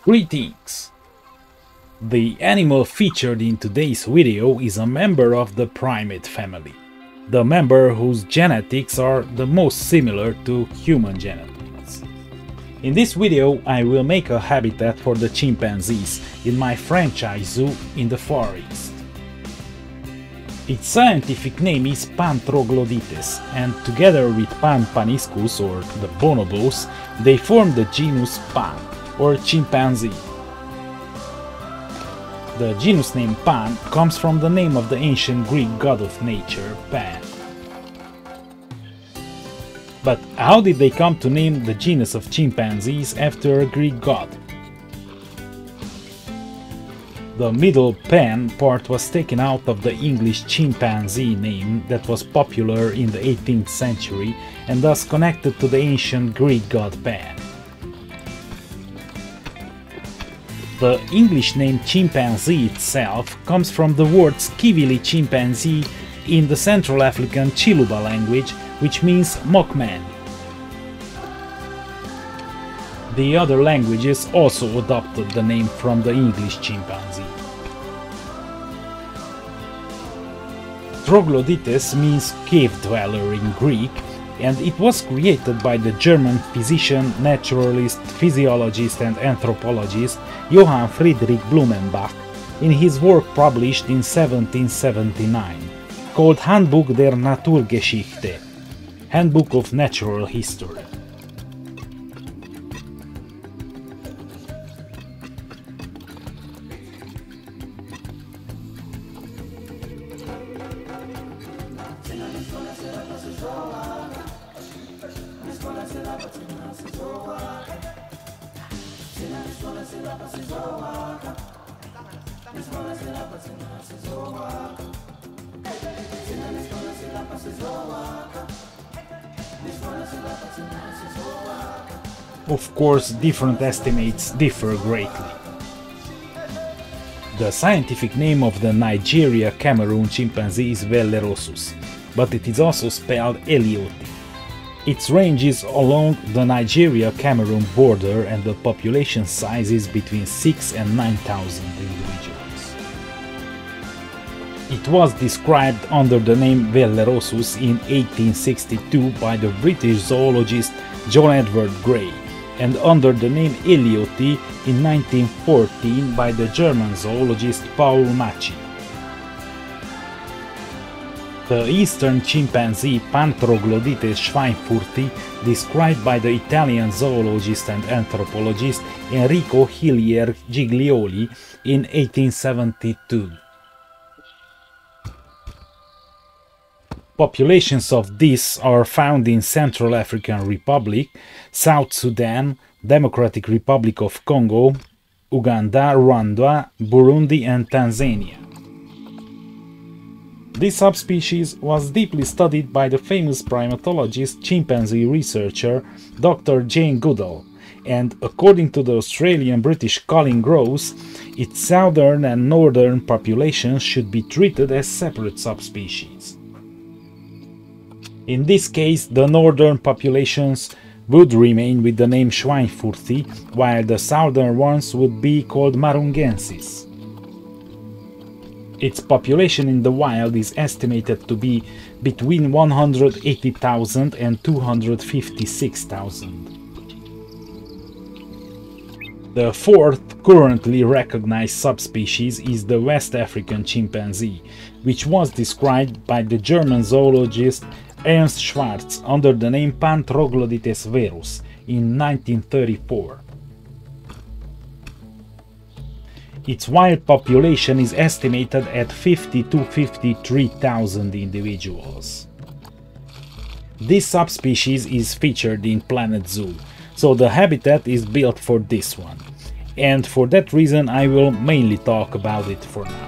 Greetings! The animal featured in today's video is a member of the primate family, the member whose genetics are the most similar to human genetics. In this video I will make a habitat for the chimpanzees in my franchise zoo in the Far East. Its scientific name is Pan troglodytes, and together with Pan paniscus or the bonobos, they form the genus Pan, or chimpanzee. The genus name Pan comes from the name of the ancient Greek god of nature, Pan. But how did they come to name the genus of chimpanzees after a Greek god? The middle Pan part was taken out of the English chimpanzee name that was popular in the 18th century and thus connected to the ancient Greek god Pan. The English name chimpanzee itself comes from the words Kivili chimpanzee in the Central African Chiluba language, which means mockman. The other languages also adopted the name from the English chimpanzee. Troglodytes means cave dweller in Greek, and it was created by the German physician, naturalist, physiologist and anthropologist Johann Friedrich Blumenbach in his work published in 1779, called Handbuch der Naturgeschichte, Handbook of Natural History. Of course, different estimates differ greatly. The scientific name of the Nigeria-Cameroon chimpanzee is Vellerosus, but it is also spelled Elioti. Its range is along the Nigeria-Cameroon border and the population size is between 6,000 and 9,000 individuals. It was described under the name Vellerosus in 1862 by the British zoologist John Edward Gray, and under the name Elioti in 1914 by the German zoologist Paul Macchi. The eastern chimpanzee Pan troglodytes schweinfurti, described by the Italian zoologist and anthropologist Enrico Hillier Giglioli in 1872. Populations of this are found in Central African Republic, South Sudan, Democratic Republic of Congo, Uganda, Rwanda, Burundi and Tanzania. This subspecies was deeply studied by the famous primatologist, chimpanzee researcher Dr. Jane Goodall, and according to the Australian-British Colin Gross, its southern and northern populations should be treated as separate subspecies. In this case, the northern populations would remain with the name Schweinfurti, while the southern ones would be called Marungensis. Its population in the wild is estimated to be between 180,000 and 256,000. The fourth currently recognized subspecies is the West African chimpanzee, which was described by the German zoologist Ernst Schwarz under the name Pan troglodytes verus in 1934. Its wild population is estimated at 50 to 53,000 individuals. This subspecies is featured in Planet Zoo, so the habitat is built for this one, and for that reason I will mainly talk about it for now.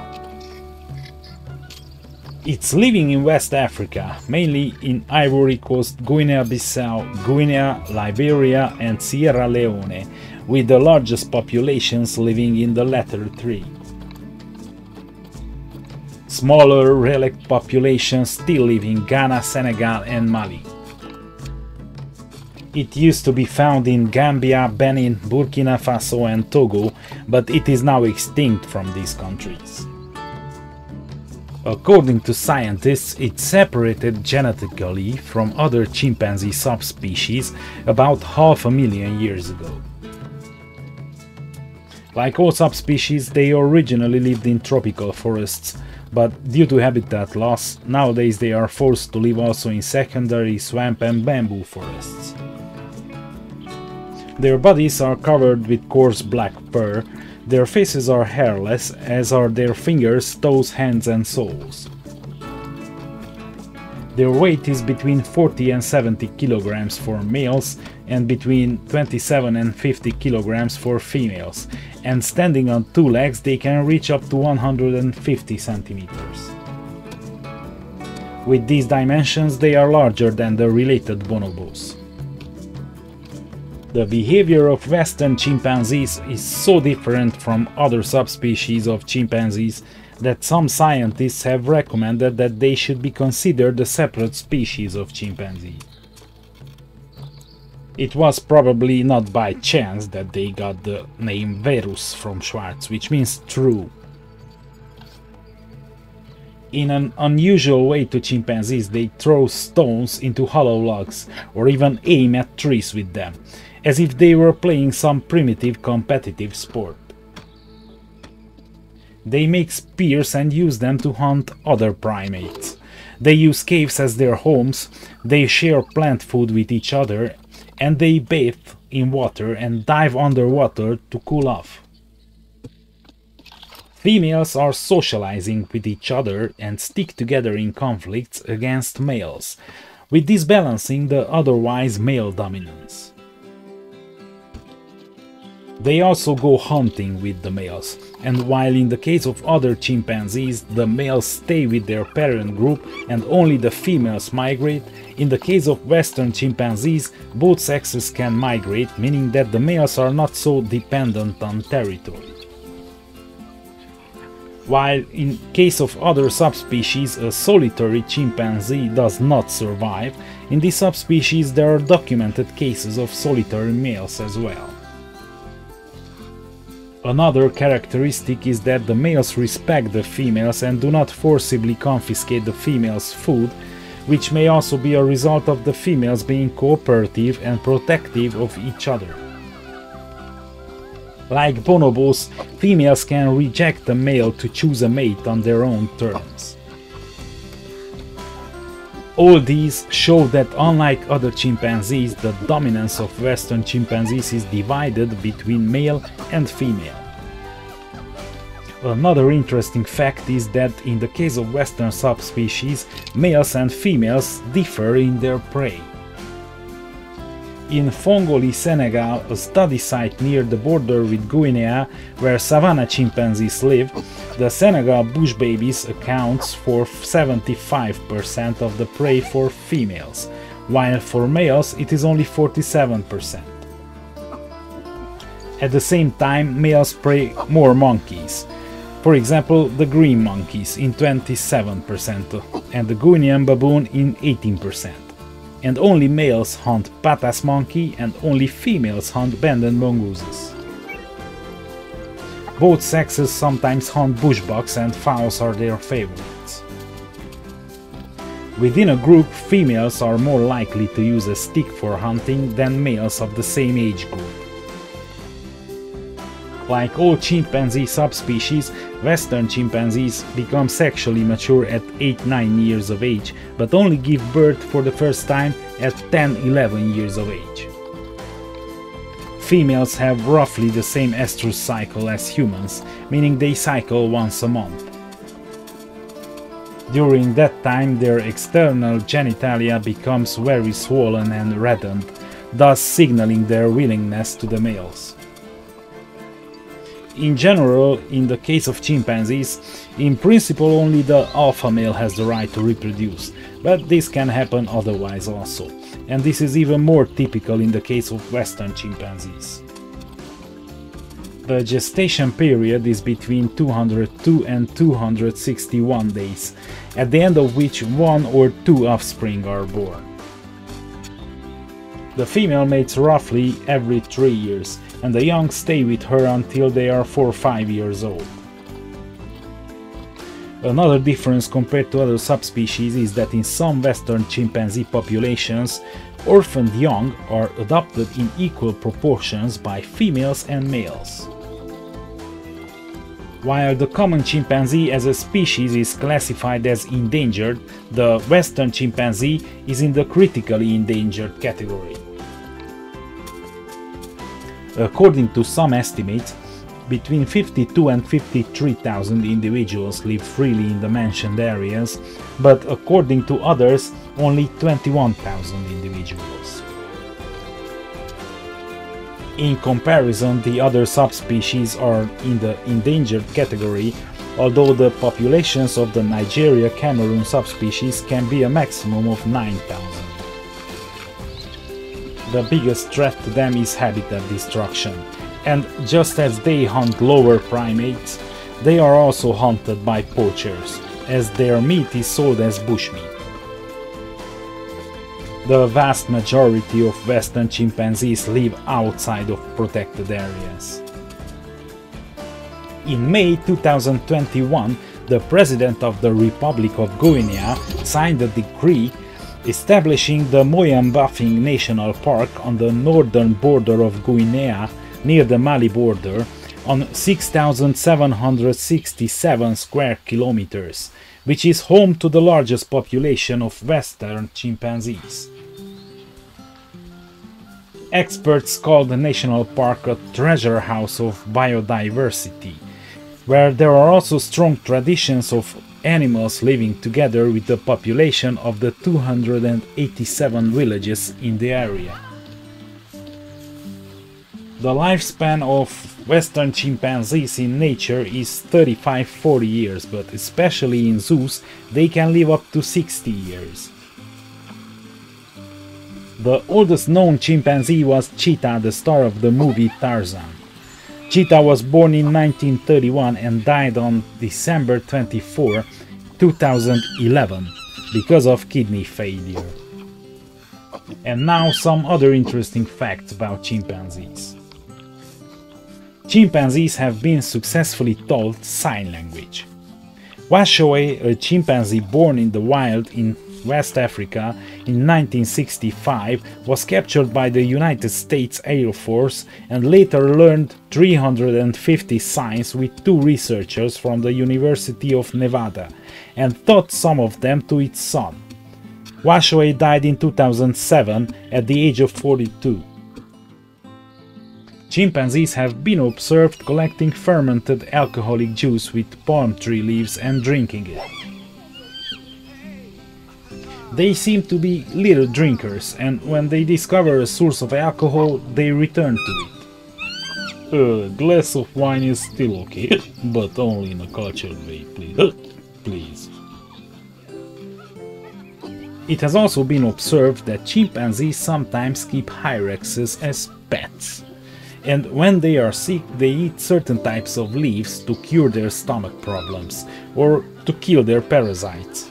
It's living in West Africa, mainly in Ivory Coast, Guinea-Bissau, Guinea, Liberia and Sierra Leone, with the largest populations living in the latter three. Smaller relict populations still live in Ghana, Senegal and Mali. It used to be found in Gambia, Benin, Burkina Faso and Togo, but it is now extinct from these countries. According to scientists, it separated genetically from other chimpanzee subspecies about 500,000 years ago. Like all subspecies, they originally lived in tropical forests, but due to habitat loss, nowadays they are forced to live also in secondary swamp and bamboo forests. Their bodies are covered with coarse black fur, their faces are hairless, as are their fingers, toes, hands and soles. Their weight is between 40 and 70 kilograms for males and between 27 and 50 kilograms for females, and standing on two legs they can reach up to 150 centimeters. With these dimensions they are larger than the related bonobos. The behavior of Western chimpanzees is so different from other subspecies of chimpanzees that some scientists have recommended that they should be considered a separate species of chimpanzee. It was probably not by chance that they got the name Verus from Schwarz, which means true. In an unusual way to chimpanzees, they throw stones into hollow logs or even aim at trees with them, as if they were playing some primitive competitive sport. They make spears and use them to hunt other primates. They use caves as their homes, they share plant food with each other, and they bathe in water and dive underwater to cool off. Females are socializing with each other and stick together in conflicts against males, with this balancing the otherwise male dominance. They also go hunting with the males, and while in the case of other chimpanzees the males stay with their parent group and only the females migrate, in the case of Western chimpanzees both sexes can migrate, meaning that the males are not so dependent on territory. While in case of other subspecies a solitary chimpanzee does not survive, in this subspecies there are documented cases of solitary males as well. Another characteristic is that the males respect the females and do not forcibly confiscate the females' food, which may also be a result of the females being cooperative and protective of each other. Like bonobos, females can reject a male to choose a mate on their own terms. All these show that unlike other chimpanzees, the dominance of Western chimpanzees is divided between male and female. Another interesting fact is that in the case of Western subspecies, males and females differ in their prey. In Fongoli, Senegal, a study site near the border with Guinea, where savanna chimpanzees live, the Senegal bush babies accounts for 75% of the prey for females, while for males it is only 47%. At the same time, males prey more monkeys. For example, the green monkeys in 27% and the Guinean baboon in 18%. And only males hunt patas monkey and only females hunt banded mongooses. Both sexes sometimes hunt bushbucks and fowls are their favorites. Within a group, females are more likely to use a stick for hunting than males of the same age group. Like all chimpanzee subspecies, Western chimpanzees become sexually mature at 8-9 years of age, but only give birth for the first time at 10-11 years of age. Females have roughly the same estrus cycle as humans, meaning they cycle once a month. During that time their external genitalia becomes very swollen and reddened, thus signaling their willingness to the males. In general, in the case of chimpanzees, in principle only the alpha male has the right to reproduce, but this can happen otherwise also, and this is even more typical in the case of Western chimpanzees. The gestation period is between 202 and 261 days, at the end of which one or two offspring are born. The female mates roughly every 3 years, and the young stay with her until they are 4 or 5 years old. Another difference compared to other subspecies is that in some western chimpanzee populations, orphaned young are adopted in equal proportions by females and males. While the common chimpanzee as a species is classified as endangered, the western chimpanzee is in the critically endangered category. According to some estimates, between 52 and 53,000 individuals live freely in the mentioned areas, but according to others, only 21,000 individuals. In comparison, the other subspecies are in the endangered category, although the populations of the Nigeria-Cameroon subspecies can be a maximum of 9,000. The biggest threat to them is habitat destruction, and just as they hunt lower primates, they are also hunted by poachers, as their meat is sold as bushmeat. The vast majority of western chimpanzees live outside of protected areas. In May 2021, the President of the Republic of Guinea signed a decree establishing the Moyambafing National Park on the northern border of Guinea, near the Mali border, on 6,767 square kilometers, which is home to the largest population of western chimpanzees. Experts call the national park a treasure house of biodiversity, where there are also strong traditions of animals living together with the population of the 287 villages in the area. The lifespan of western chimpanzees in nature is 35–40 years, but especially in zoos they can live up to 60 years. The oldest known chimpanzee was Cheetah, the star of the movie Tarzan. Cheetah was born in 1931 and died on December 24, 2011 because of kidney failure. And now some other interesting facts about chimpanzees. Chimpanzees have been successfully taught sign language. Washoe, a chimpanzee born in the wild in West Africa in 1965, was captured by the United States Air Force and later learned 350 signs with 2 researchers from the University of Nevada and taught some of them to its son. Washoe died in 2007 at the age of 42. Chimpanzees have been observed collecting fermented alcoholic juice with palm tree leaves and drinking it. They seem to be little drinkers, and when they discover a source of alcohol, they return to it. A glass of wine is still okay, but only in a cultured way, please. Please. It has also been observed that chimpanzees sometimes keep hyraxes as pets. And when they are sick, they eat certain types of leaves to cure their stomach problems, or to kill their parasites.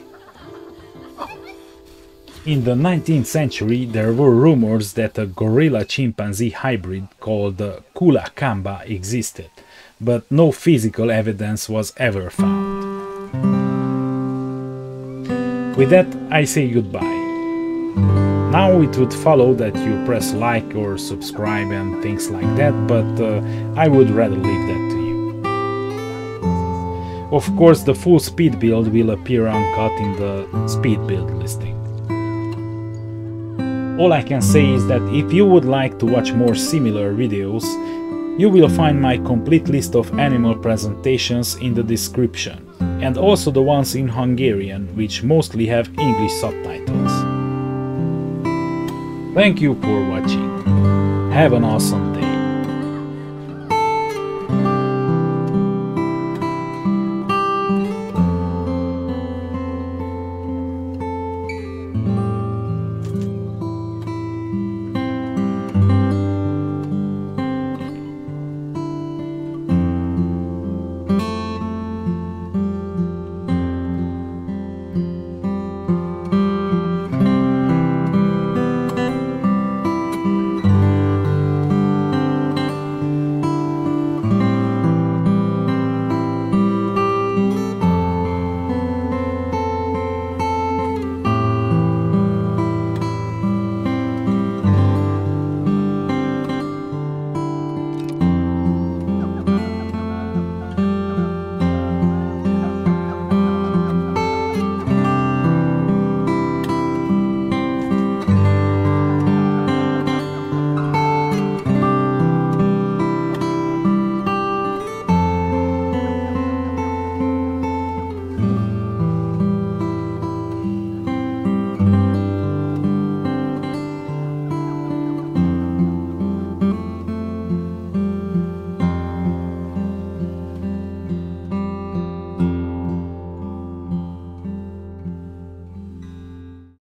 In the 19th century, there were rumors that a gorilla-chimpanzee hybrid called the Kula Kamba existed, but no physical evidence was ever found. With that, I say goodbye. Now it would follow that you press like or subscribe and things like that, but I would rather leave that to you. Of course, the full speed build will appear uncut in the speed build listing. All I can say is that if you would like to watch more similar videos, you will find my complete list of animal presentations in the description, and also the ones in Hungarian, which mostly have English subtitles. Thank you for watching. Have an awesome day.